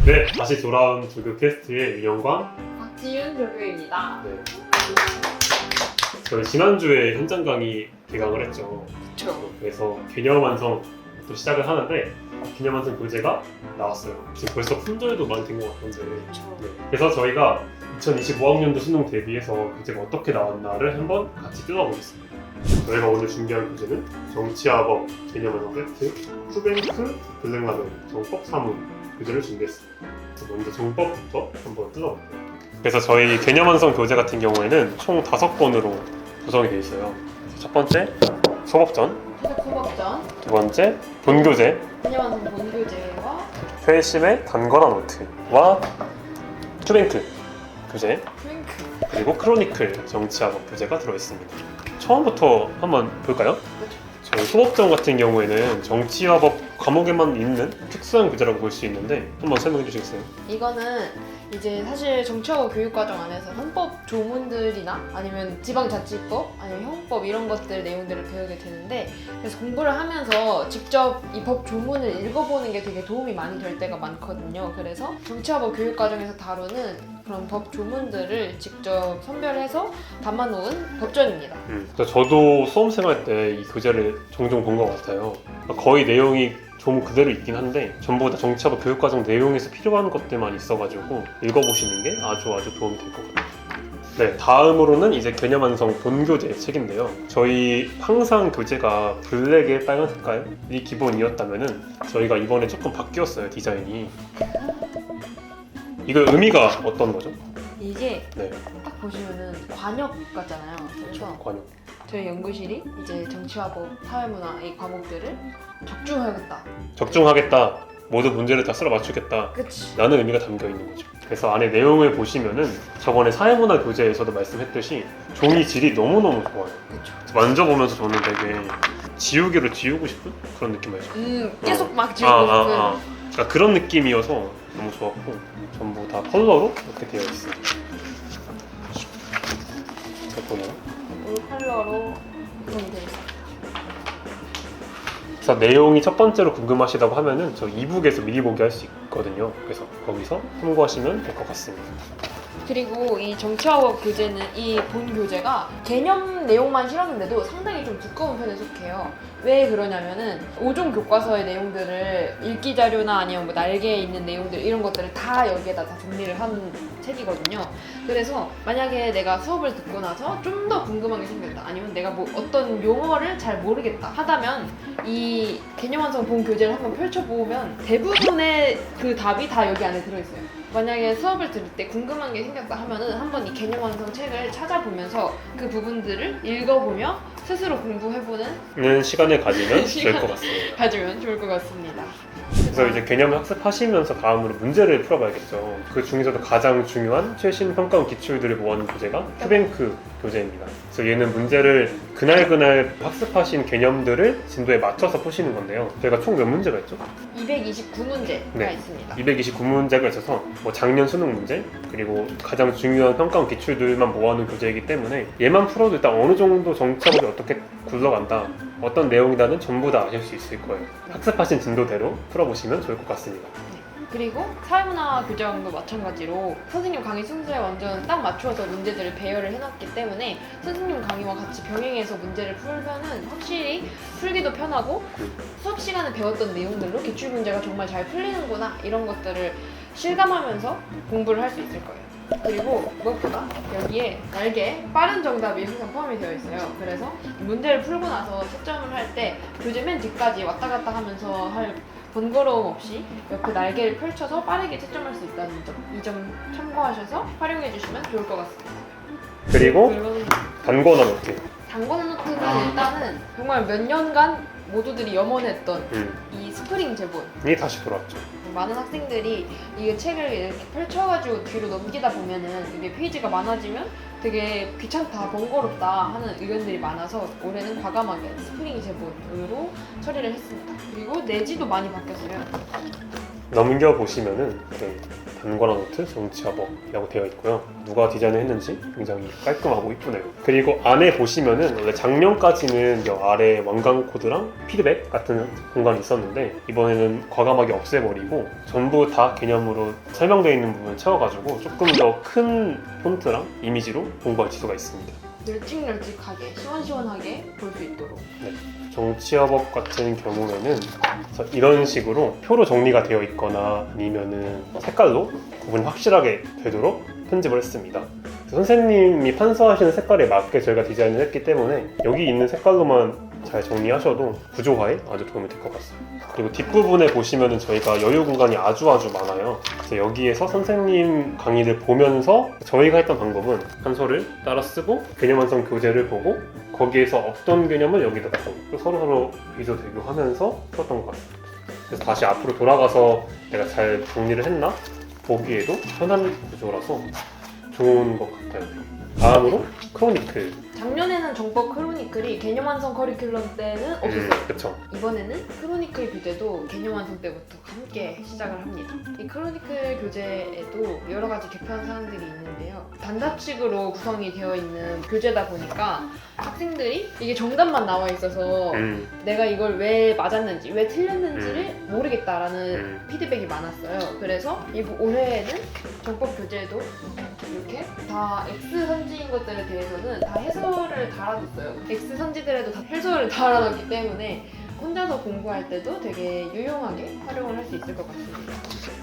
네, 다시 돌아온 조교 퀘스트의 윤영광, 박지윤 조교입니다. 네. 저희 지난주에 현장 강의 개강을 했죠. 그쵸. 그래서 개념 완성부터 시작을 하는데 개념 완성 교재가 나왔어요. 지금 벌써 품절도 많이 된 것 같던데. 그쵸. 네. 그래서 저희가 2025학년도 수능 대비해서 교재가 어떻게 나왔나를 한번 같이 뜯어보겠습니다. 저희가 오늘 준비한 교재는 정치학업 개념 완성 세트, 투뱅크 블랙라벨 정법 3문 교재를 준비했습니다. 그래서 먼저 정법부터 한번 뜯어볼게요. 그래서 저희 개념 완성 교재 같은 경우에는 총 5권으로 구성이 되어 있어요. 첫 번째 소법전, 최적 소법전, 두 번째 본교재, 개념 완성 본교재와 회심의 단거나 노트와 투뱅크 교재, 트윙크. 그리고 크로니클 정치학업 교재가 들어있습니다. 처음부터 한번 볼까요? 저희 소법전 같은 경우에는 정치학업 과목에만 있는 특수한 교재라고 볼 수 있는데 한번 설명해 주시겠어요? 이거는 이제 사실 정치하고 교육과정 안에서 헌법 조문들이나 아니면 지방자치법 아니면 형법 이런 것들 내용들을 배우게 되는데, 그래서 공부를 하면서 직접 이 법 조문을 읽어보는 게 되게 도움이 많이 될 때가 많거든요. 그래서 정치하고 교육과정에서 다루는 그런 법 조문들을 직접 선별해서 담아놓은 법전입니다. 저도 수험생 할 때 이 교재를 종종 본 것 같아요. 거의 내용이 좀 그대로 있긴 한데 전부 다 정치학업 교육과정 내용에서 필요한 것들만 있어가지고 읽어보시는 게 아주 도움이 될 것 같아요. 네, 다음으로는 이제 개념 완성 본교재 책인데요. 저희 항상 교재가 블랙에 빨간 색깔이 기본이었다면은 저희가 이번에 조금 바뀌었어요, 디자인이. 이거 의미가 어떤 거죠? 이게 네, 딱 보시면은 관역 같잖아요. 그래서 관용. 저희 연구실이 이제 정치화법, 사회문화 이 과목들을 적중하겠다. 적중하겠다. 모두 문제를 다 쓸어 맞추겠다. 그치. 라는 의미가 담겨 있는 거죠. 그래서 안에 내용을 보시면은 저번에 사회문화 교재에서도 말씀했듯이 종이 질이 너무너무 좋아요. 그쵸. 만져보면서 저는 되게 지우개로 지우고 싶은 그런 느낌 알죠? 계속 막 지우고 싶은. 그러니까 그런 느낌이어서 너무 좋았고 전부 다 컬러로 이렇게 되어 있습니다. 잘 보나요? 올 컬러로 구성이 되어 있어요. 그래서 내용이 첫 번째로 궁금하시다고 하면은 저 이북에서 미리 보기 할 수 있거든요. 그래서 거기서 참고하시면 될 것 같습니다. 그리고 이 정치화법 교재는 이 본 교재가 개념 내용만 실었는데도 상당히 좀 두꺼운 편에 속해요. 왜 그러냐면은 5종 교과서의 내용들을 읽기 자료나 아니면 뭐 날개에 있는 내용들 이런 것들을 다 여기에다 다 정리를 한 책이거든요. 그래서 만약에 내가 수업을 듣고 나서 좀 더 궁금한 게 생겼다, 아니면 내가 뭐 어떤 용어를 잘 모르겠다 하다면 이 개념 완성 본 교재를 한번 펼쳐보면 대부분의 그 답이 다 여기 안에 들어있어요. 만약에 수업을 들을 때 궁금한 게 생겼다 하면은 한번 이 개념 완성 책을 찾아보면서 그 부분들을 읽어보며 스스로 공부해보는 시간을 가지면 될 것 같습니다. 가지면 좋을 것 같습니다. 그래서 이제 개념을 학습하시면서 다음으로 문제를 풀어봐야겠죠. 그 중에서도 가장 중요한 최신 평가원 기출들을 모아놓은 교재가 투뱅크 교재입니다. 그래서 얘는 문제를 그날 학습하신 개념들을 진도에 맞춰서 푸시는 건데요. 저희가 총 몇 문제가 있죠? 229문제가 네. 있습니다. 229문제가 있어서 뭐 작년 수능 문제 그리고 가장 중요한 평가원 기출들만 모아놓은 교재이기 때문에 얘만 풀어도 일단 어느 정도 정치학업이 어떻게 굴러간다, 어떤 내용이다는 전부 다 아실 수 있을 거예요. 학습하신 진도대로 풀어보시면 좋을 것 같습니다. 그리고 사회문화 교재학도 마찬가지로 선생님 강의 순서에 완전 딱 맞추어서 문제들을 배열을 해놨기 때문에 선생님 강의와 같이 병행해서 문제를 풀면은 확실히 풀기도 편하고 수업 시간에 배웠던 내용들로 기출 문제가 정말 잘 풀리는구나 이런 것들을 실감하면서 공부를 할 수 있을 거예요. 그리고 무엇보다 여기에 날개 빠른 정답이 항상 포함이 되어 있어요. 그래서 문제를 풀고 나서 채점을 할 때 교재 맨 뒤까지 왔다 갔다 하면서 할 번거로움 없이 옆에 날개를 펼쳐서 빠르게 채점할 수 있다는 점, 이 점 참고하셔서 활용해 주시면 좋을 것 같습니다. 그리고 물론 단거나 노트. 단권 노트는 일단은 정말 몇 년간 모두들이 염원했던 이 스프링 제본이 다시 돌아왔죠. 많은 학생들이 이 책을 이렇게 펼쳐가지고 뒤로 넘기다 보면은 이게 페이지가 많아지면 되게 귀찮다, 번거롭다 하는 의견들이 많아서 올해는 과감하게 스프링 제본으로 처리를 했습니다. 그리고 내지도 많이 바뀌었어요. 넘겨보시면은 이렇게 단과랑 노트, 정치화법이라고 되어 있고요. 누가 디자인을 했는지 굉장히 깔끔하고 이쁘네요. 그리고 안에 보시면은 원래 작년까지는 여 아래 완강 코드랑 피드백 같은 공간이 있었는데 이번에는 과감하게 없애버리고 전부 다 개념으로 설명되어 있는 부분을 채워가지고 조금 더 큰 폰트랑 이미지로 공부할 지도가 있습니다. 널찍널찍하게 시원시원하게 볼 수 있도록. 정치화법 같은 경우에는 이런 식으로 표로 정리가 되어 있거나 아니면은 색깔로 구분이 확실하게 되도록 편집을 했습니다. 선생님이 판서하시는 색깔에 맞게 저희가 디자인을 했기 때문에 여기 있는 색깔로만 잘 정리하셔도 구조화에 아주 도움이 될 것 같습니다. 그리고 뒷부분에 보시면은 저희가 여유 공간이 아주 많아요. 그래서 여기에서 선생님 강의를 보면서 저희가 했던 방법은 판서를 따라 쓰고 개념 완성 교재를 보고 거기에서 없던 개념을 여기다 넣고 서로 비교 대교하면서 썼던 것 같습니다. 그래서 다시 앞으로 돌아가서 내가 잘 정리를 했나 보기에도 편한 구조라서 좋은 것 같아요. 다음으로 크로니클. 작년에는 정법 크로니클이 개념 완성 커리큘럼 때는 없었어요. 그쵸. 이번에는 크로니클 교재도 개념 완성 때부터 함께 시작을 합니다. 이 크로니클 교재에도 여러 가지 개편 사항들이 있는데요. 단답식으로 구성이 되어 있는 교재다 보니까 학생들이 이게 정답만 나와 있어서 내가 이걸 왜 맞았는지, 왜 틀렸는지를 모르겠다라는 피드백이 많았어요. 그래서 올해에는 정법 교재도 이렇게 다 X 선지인 것들에 대해서는 다 해설을 달아줬어요. X 선지들에도 다 해설을 달아놨기 때문에 혼자서 공부할 때도 되게 유용하게 활용을 할 수 있을 것 같습니다.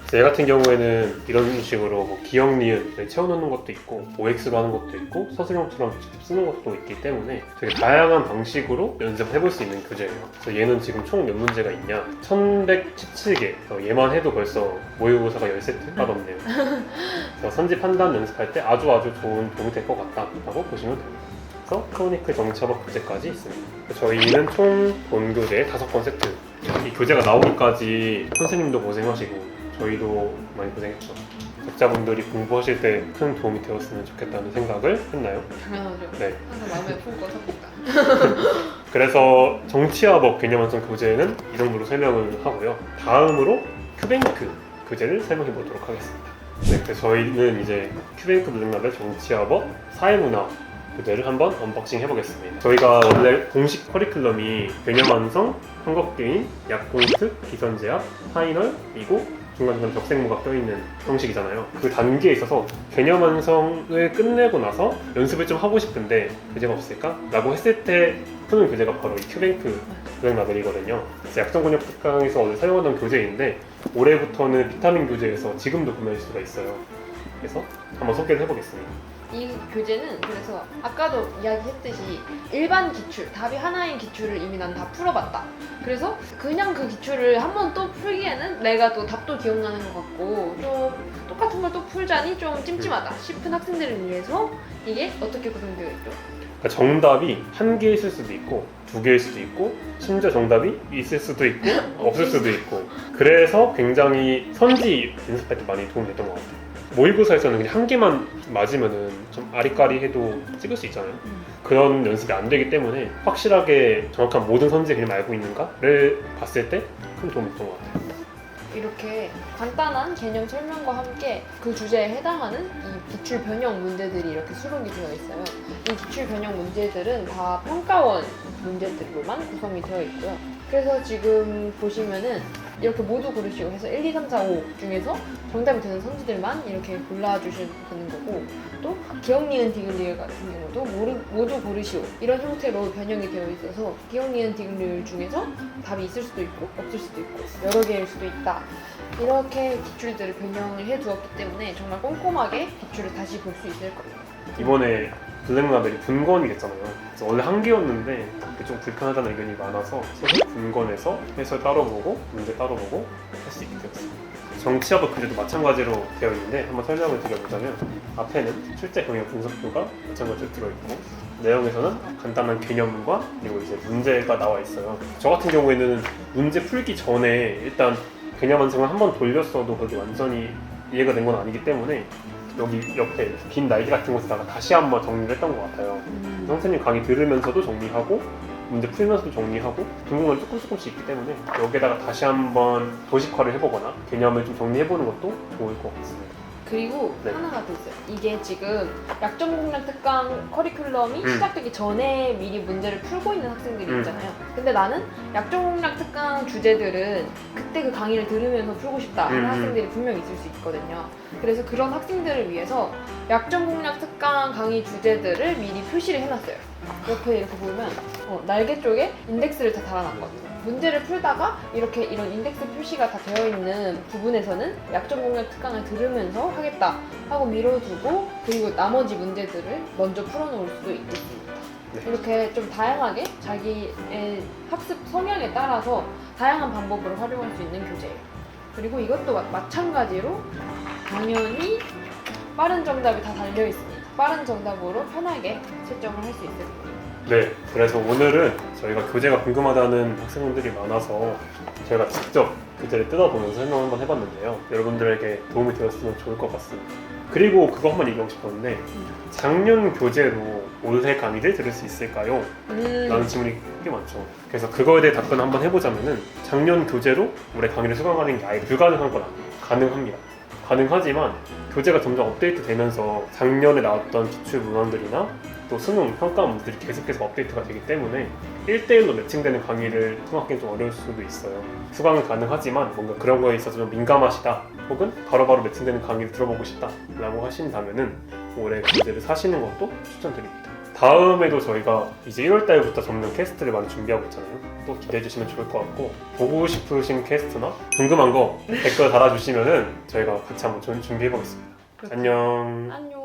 제 같은 경우에는 이런 식으로 뭐 기억, 니은 채워넣는 것도 있고 OX로 하는 것도 있고 서술형처럼 직접 쓰는 것도 있기 때문에 되게 다양한 방식으로 연습해볼 수 있는 교재예요. 그래서 얘는 지금 총 몇 문제가 있냐? 1117개. 얘만 해도 벌써 모의고사가 10세트 빠졌네요. 그래서 선지 판단 연습할 때 아주 좋은 도움이 될 것 같다고 보시면 됩니다. 그래서 크로니클 정치화법 교재까지 있습니다. 저희는 총 본교재 5권 세트. 이 교재가 나오기까지 선생님도 고생하시고 저희도 많이 고생했죠. 적자분들이 공부하실 때 큰 도움이 되었으면 좋겠다는 생각을 했나요? 당연하죠. 네. 항상 마음에 품고 섭니다. 그래서 정치화법 개념 완성 교재는 이 정도로 설명을 하고요. 다음으로 큐뱅크 교재를 설명해 보도록 하겠습니다. 네, 그래서 저희는 이제 큐뱅크 블랙라벨 정치화법 사회문화 교재를 한번 언박싱 해보겠습니다. 저희가 원래 공식 커리큘럼이 개념 완성, 한국게임, 약공특, 기선제압, 파이널이고 중간중간 벽생모가 껴있는 형식이잖아요. 그 단계에 있어서 개념 완성을 끝내고 나서 연습을 좀 하고 싶은데 교재가 없을까? 라고 했을 때 푸는 교재가 바로 이 큐뱅크 블랙라벨이거든요. 그래서 약성근역 특강에서 원래 사용하던 교재인데 올해부터는 비타민 교재에서 지금도 구매할 수가 있어요. 그래서 한번 소개를 해보겠습니다. 이 교재는 그래서 아까도 이야기했듯이 일반 기출, 답이 하나인 기출을 이미 난 다 풀어봤다. 그래서 그냥 그 기출을 한 번 또 풀기에는 내가 또 답도 기억나는 것 같고 좀 똑같은 걸 또 풀자니 좀 찜찜하다 싶은 학생들을 위해서 이게 어떻게 구성되어 있죠? 그러니까 정답이 한 개 있을 수도 있고 2개일 수도 있고 심지어 정답이 있을 수도 있고 없을 수도 있고 그래서 굉장히 선지 연습할 때 많이 도움이 됐던 것 같아요. 모의고사에서는 그냥 한 개만 맞으면은 좀 아리까리해도 찍을 수 있잖아요. 그런 연습이 안 되기 때문에 확실하게 정확한 모든 선지 그림 알고 있는가를 봤을 때 큰 도움이 됐던 것 같아요. 이렇게 간단한 개념 설명과 함께 그 주제에 해당하는 이 기출 변형 문제들이 이렇게 수록이 되어 있어요. 이 기출 변형 문제들은 다 평가원 문제들로만 구성이 되어 있고요. 그래서 지금 보시면은 이렇게 모두 고르시고 해서 1, 2, 3, 4, 5 중에서 정답이 되는 선지들만 이렇게 골라주시면 되는 거고 또 기억, 니은, 디귿, 리을 같은 경우도 모두 고르시오 이런 형태로 변형이 되어 있어서 기억, 니은, 디귿, 리을 중에서 답이 있을 수도 있고 없을 수도 있고 여러 개일 수도 있다 이렇게 기출들을 변형을 해두었기 때문에 정말 꼼꼼하게 기출을 다시 볼 수 있을 거예요. 이번에 블랙라벨이 분권이 됐잖아요. 그래서 원래 한 개였는데 그게 좀 불편하다는 의견이 많아서 서로 분권해서 해설 따로 보고 문제 따로 보고 할 수 있게 되었습니다. 정치화법 교재도 마찬가지로 되어 있는데 한번 설명을 드려보자면 앞에는 출제 경향 분석표가 마찬가지로 들어있고 내용에서는 간단한 개념과 그리고 이제 문제가 나와 있어요. 저 같은 경우에는 문제 풀기 전에 일단 개념 완성을 한번 돌렸어도 그게 완전히 이해가 된 건 아니기 때문에 여기 옆에 빈 날개 같은 곳에다가 다시 한번 정리를 했던 것 같아요. 선생님 강의 들으면서도 정리하고 문제 풀면서도 정리하고 궁금한 건 조금씩 있기 때문에 여기에다가 다시 한번 도식화를 해보거나 개념을 좀 정리해보는 것도 좋을 것 같습니다. 그리고 네. 하나가 더 있어요. 이게 지금 약정공략 특강 커리큘럼이 시작되기 전에 미리 문제를 풀고 있는 학생들이 있잖아요. 근데 나는 약정공략 특강 주제들은 그때 그 강의를 들으면서 풀고 싶다 하는 학생들이 분명히 있을 수 있거든요. 그래서 그런 학생들을 위해서 약정공략 특강 강의 주제들을 미리 표시를 해놨어요. 옆에 이렇게 보면 날개 쪽에 인덱스를 다 달아놨거든요. 문제를 풀다가 이렇게 이런 인덱스 표시가 다 되어 있는 부분에서는 약정공략 특강을 들으면서 하겠다 하고 미뤄두고 그리고 나머지 문제들을 먼저 풀어놓을 수도 있겠습니다. 네. 이렇게 좀 다양하게 자기의 학습 성향에 따라서 다양한 방법으로 활용할 수 있는 교재예요. 그리고 이것도 마찬가지로 당연히 빠른 정답이 다 달려있으니 빠른 정답으로 편하게 채점을 할 수 있을 거예요. 네, 그래서 오늘은 저희가 교재가 궁금하다는 학생분들이 많아서 저희가 직접 교재를 뜯어보면서 설명을 한번 해봤는데요. 여러분들에게 도움이 되었으면 좋을 것 같습니다. 그리고 그거 한번 얘기하고 싶었는데 작년 교재로 올해 강의를 들을 수 있을까요? 라는 질문이 꽤 많죠. 그래서 그거에 대해 답변을 한번 해보자면은 작년 교재로 올해 강의를 수강하는 게 아예 불가능한 건 아니에요. 가능합니다. 가능하지만 교재가 점점 업데이트 되면서 작년에 나왔던 기출 문항들이나 또 수능 평가 문제들이 계속해서 업데이트가 되기 때문에 1대1로 매칭되는 강의를 수강하기는 좀 어려울 수도 있어요. 수강은 가능하지만 뭔가 그런 거에 있어서 좀 민감하시다 혹은 바로바로 매칭되는 강의를 들어보고 싶다 라고 하신다면은 올해 교재를 사시는 것도 추천드립니다. 다음에도 저희가 이제 1월달부터 점점 캐스트를 많이 준비하고 있잖아요. 또 기대해 주시면 좋을 것 같고 보고 싶으신 캐스트나 궁금한 거 댓글 달아주시면은 저희가 같이 한번 준비해 보겠습니다. 안녕. 안녕.